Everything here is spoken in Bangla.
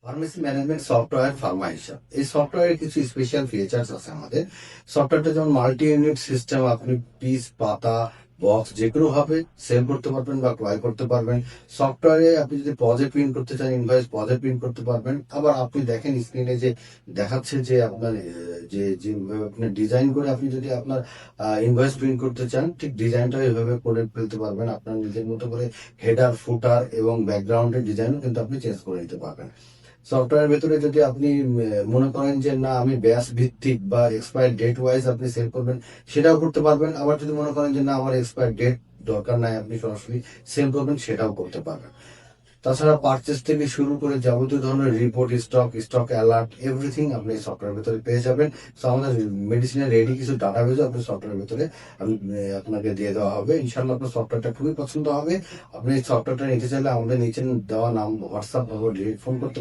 ফার্মেসি ম্যানেজমেন্ট সফটওয়্যার ফার্মা হিসাব, এই সফটওয়্যারের কিছু স্পেশাল ফিচার্স আছে আমাদের। সফটওয়্যারটা যেমন মাল্টি ইউনিট সিস্টেম, আপনি পিস, পাতা, বক্স যে কোনো ভাবে সেল করতে পারবেন বা ক্রয় করতে পারবেন। সফটওয়্যারে আপনি যদি পজে প্রিন্ট করতে চান, ইনভয়েস পজে প্রিন্ট করতে পারবেন। আবার আপনি দেখেন স্ক্রিনে যে দেখাচ্ছে যে আপনার যে যেভাবে আপনি ডিজাইন করে আপনি যদি আপনার ইনভয়েস প্রিন্ট করতে চান, ঠিক ডিজাইনটা এভাবে করে ফেলতে পারবেন আপনার নিজের মতো করে। হেডার, ফুটার এবং ব্যাকগ্রাউন্ডের ডিজাইনও কিন্তু আপনি চেঞ্জ করে নিতে পারবেন। সফটওয়্যার ভেতরে যদি আপনি মনে করেন যে না আমি ব্যাচ ভিত্তিক বা এক্সপায়ার ডেট ওয়াইজ আপনি সেল করবেন, সেটাও করতে পারবেন। আবার যদি মনে করেন যে না আমার এক্সপায়ার ডেট দরকার নাই, আপনি সরাসরি সেল করবেন, সেটাও করতে পারবেন। তাছাড়া পারচেস থেকে শুরু করে যাবতীয় ধরনের রিপোর্ট, স্টক অ্যালার্ট, এভরিথিং আপনি এই সফটওয়্যার ভেতরে পেয়ে যাবেন। তো আমাদের মেডিসিনের রেডি কিছু ডাটাবেজও আপনি সফটওয়্যার ভেতরে আপনাকে দিয়ে দেওয়া হবে। ইনশাল্লাহ আপনার সফটওয়্যারটা খুবই পছন্দ হবে। আপনি এই সফটওয়্যারটা নিতে চাইলে আমাদের নিচে দেওয়া নাম হোয়াটসঅ্যাপ বা ডিরেক্ট ফোন করতে